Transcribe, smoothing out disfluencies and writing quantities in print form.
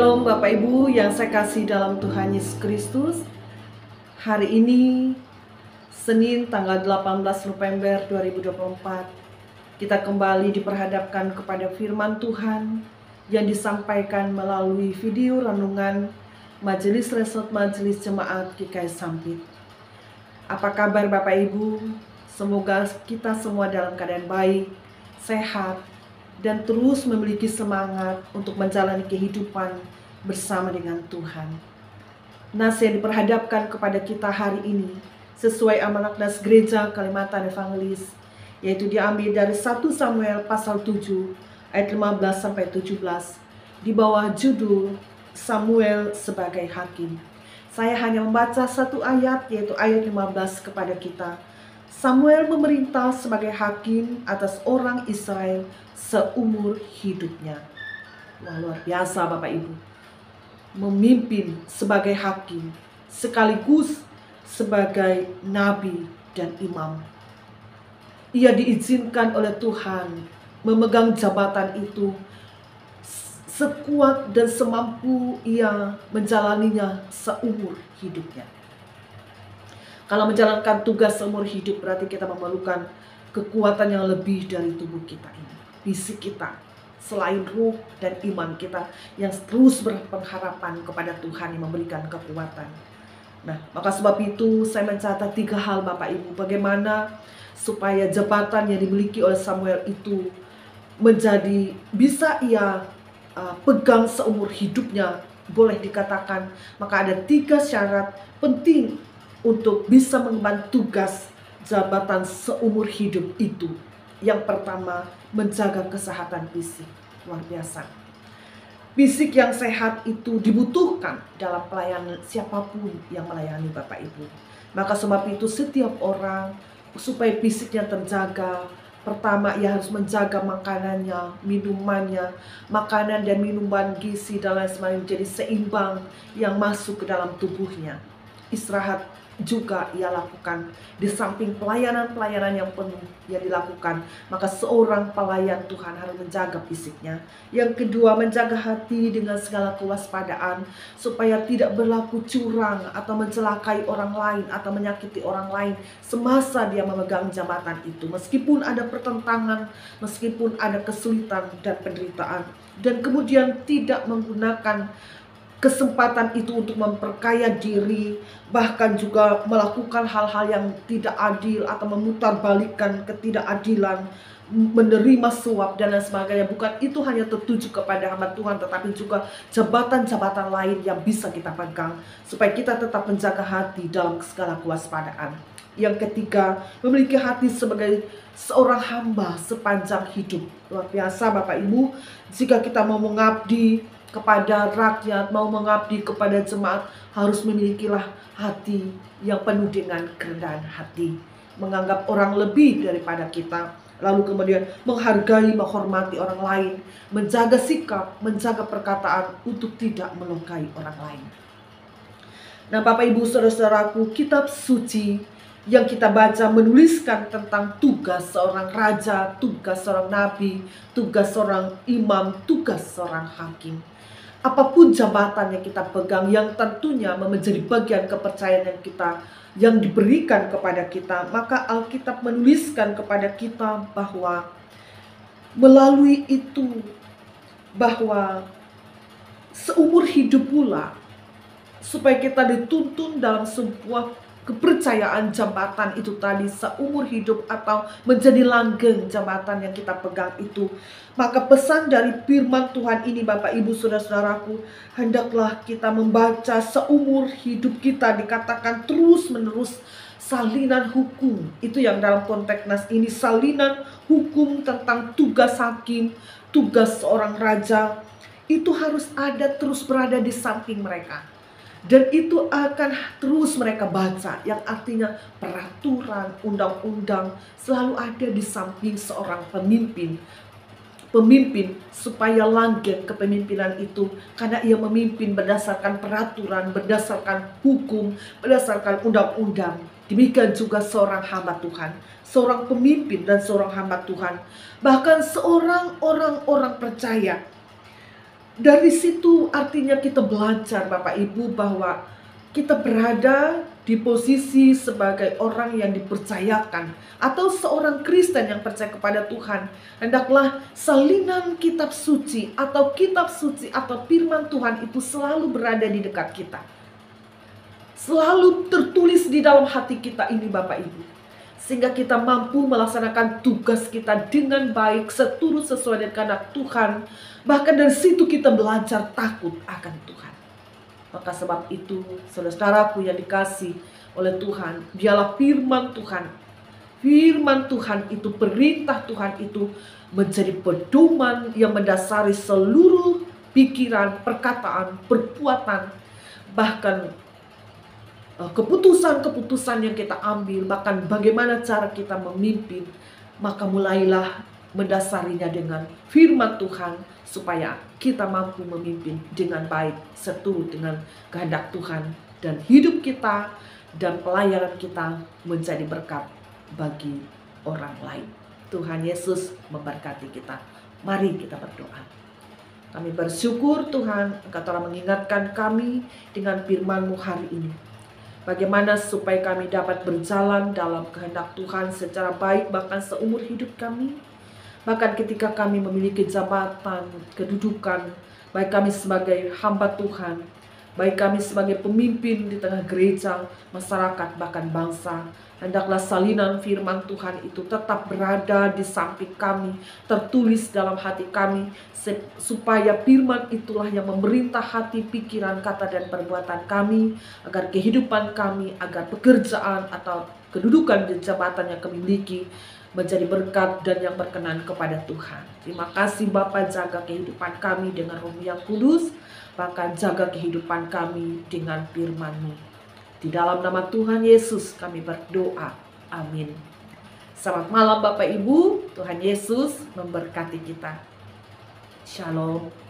Shalom Bapak Ibu yang saya kasih dalam Tuhan Yesus Kristus. Hari ini Senin tanggal 18 November 2024, kita kembali diperhadapkan kepada firman Tuhan yang disampaikan melalui video renungan Majelis Resort Majelis Jemaat GKI Sampit. Apa kabar Bapak Ibu? Semoga kita semua dalam keadaan baik, sehat, dan terus memiliki semangat untuk menjalani kehidupan bersama dengan Tuhan. Nas yang diperhadapkan kepada kita hari ini sesuai amanat Nas Gereja Kalimantan Evangelis, yaitu diambil dari 1 Samuel pasal 7 ayat 15 sampai 17 di bawah judul Samuel sebagai hakim. Saya hanya membaca satu ayat, yaitu ayat 15 kepada kita. Samuel memerintah sebagai hakim atas orang Israel seumur hidupnya. Wah, luar biasa Bapak Ibu. Memimpin sebagai hakim sekaligus sebagai nabi dan imam. Ia diizinkan oleh Tuhan memegang jabatan itu sekuat dan semampu ia menjalaninya seumur hidupnya. Kalau menjalankan tugas seumur hidup berarti kita memerlukan kekuatan yang lebih dari tubuh kita ini. Fisik kita, selain ruh dan iman kita yang terus berpengharapan kepada Tuhan yang memberikan kekuatan. Nah, maka sebab itu saya mencatat 3 hal Bapak Ibu. Bagaimana supaya jabatan yang dimiliki oleh Samuel itu menjadi bisa ia pegang seumur hidupnya, boleh dikatakan. Maka ada 3 syarat penting untuk bisa mengemban tugas jabatan seumur hidup itu. Yang pertama, menjaga kesehatan fisik. Luar biasa. Fisik yang sehat itu dibutuhkan dalam pelayanan siapapun yang melayani Bapak Ibu. Maka sebab itu setiap orang supaya fisiknya terjaga, pertama ia harus menjaga makanannya, minumannya, makanan dan minuman gizi dan lain sebagainya menjadi seimbang yang masuk ke dalam tubuhnya. Istirahat juga ia lakukan di samping pelayanan-pelayanan yang penuh yang dilakukan. Maka seorang pelayan Tuhan harus menjaga fisiknya. Yang kedua, menjaga hati dengan segala kewaspadaan supaya tidak berlaku curang atau mencelakai orang lain atau menyakiti orang lain semasa dia memegang jabatan itu, meskipun ada pertentangan, meskipun ada kesulitan dan penderitaan. Dan kemudian tidak menggunakan kesempatan itu untuk memperkaya diri, bahkan juga melakukan hal-hal yang tidak adil atau memutarbalikkan ketidakadilan, menerima suap dan lain sebagainya. Bukan itu hanya tertuju kepada hamba Tuhan, tetapi juga jabatan-jabatan lain yang bisa kita pegang supaya kita tetap menjaga hati dalam segala kewaspadaan. Yang ketiga, memiliki hati sebagai seorang hamba sepanjang hidup. Luar biasa Bapak Ibu, jika kita mau mengabdi kepada rakyat, mau mengabdi kepada jemaat, harus memilikilah hati yang penuh dengan kerendahan hati, menganggap orang lebih daripada kita, lalu kemudian menghargai, menghormati orang lain, menjaga sikap, menjaga perkataan untuk tidak melukai orang lain. Nah Bapak Ibu saudara-saudaraku, kitab suci yang kita baca menuliskan tentang tugas seorang raja, tugas seorang nabi, tugas seorang imam, tugas seorang hakim. Apapun jabatan yang kita pegang, yang tentunya menjadi bagian kepercayaan yang kita, yang diberikan kepada kita, maka Alkitab menuliskan kepada kita bahwa melalui itu, bahwa seumur hidup pula, supaya kita dituntun dalam sebuah kepercayaan jabatan itu tadi seumur hidup atau menjadi langgeng jabatan yang kita pegang itu. Maka pesan dari firman Tuhan ini Bapak Ibu saudara-saudaraku, hendaklah kita membaca seumur hidup kita, dikatakan terus menerus salinan hukum. Itu yang dalam konteks nas ini, salinan hukum tentang tugas hakim, tugas seorang raja, itu harus ada, terus berada di samping mereka. Dan itu akan terus mereka baca, yang artinya peraturan, undang-undang selalu ada di samping seorang pemimpin. Pemimpin supaya langgeng kepemimpinan itu, karena ia memimpin berdasarkan peraturan, berdasarkan hukum, berdasarkan undang-undang. Demikian juga seorang hamba Tuhan, seorang pemimpin dan seorang hamba Tuhan, bahkan seorang orang-orang percaya Dari situ artinya kita belajar Bapak Ibu bahwa kita berada di posisi sebagai orang yang dipercayakan atau seorang Kristen yang percaya kepada Tuhan. Hendaklah salinan kitab suci atau firman Tuhan itu selalu berada di dekat kita. Selalu tertulis di dalam hati kita ini Bapak Ibu. Sehingga kita mampu melaksanakan tugas kita dengan baik, seturut sesuai dengan kehendak Tuhan. Bahkan dari situ kita belajar takut akan Tuhan. Maka sebab itu, saudara-saudaraku yang dikasih oleh Tuhan, biarlah firman Tuhan itu, perintah Tuhan itu menjadi pedoman yang mendasari seluruh pikiran, perkataan, perbuatan, bahkan keputusan-keputusan yang kita ambil, bahkan bagaimana cara kita memimpin. Maka mulailah mendasarinya dengan firman Tuhan, supaya kita mampu memimpin dengan baik, seturut dengan kehendak Tuhan, dan hidup kita dan pelayanan kita menjadi berkat bagi orang lain. Tuhan Yesus memberkati kita. Mari kita berdoa. Kami bersyukur Tuhan, Engkau telah mengingatkan kami dengan firman-Mu hari ini. Bagaimana supaya kami dapat berjalan dalam kehendak Tuhan secara baik bahkan seumur hidup kami. Bahkan ketika kami memiliki jabatan, kedudukan, baik kami sebagai hamba Tuhan, baik kami sebagai pemimpin di tengah gereja, masyarakat, bahkan bangsa. Hendaklah salinan firman Tuhan itu tetap berada di samping kami, tertulis dalam hati kami, supaya firman itulah yang memerintah hati, pikiran, kata, dan perbuatan kami, agar kehidupan kami, agar pekerjaan atau kedudukan dan jabatan yang kami miliki menjadi berkat dan yang berkenan kepada Tuhan. Terima kasih Bapa, jaga kehidupan kami dengan Roh yang kudus, bahkan jaga kehidupan kami dengan firman-Mu. Di dalam nama Tuhan Yesus kami berdoa. Amin. Selamat malam Bapak Ibu. Tuhan Yesus memberkati kita. Shalom.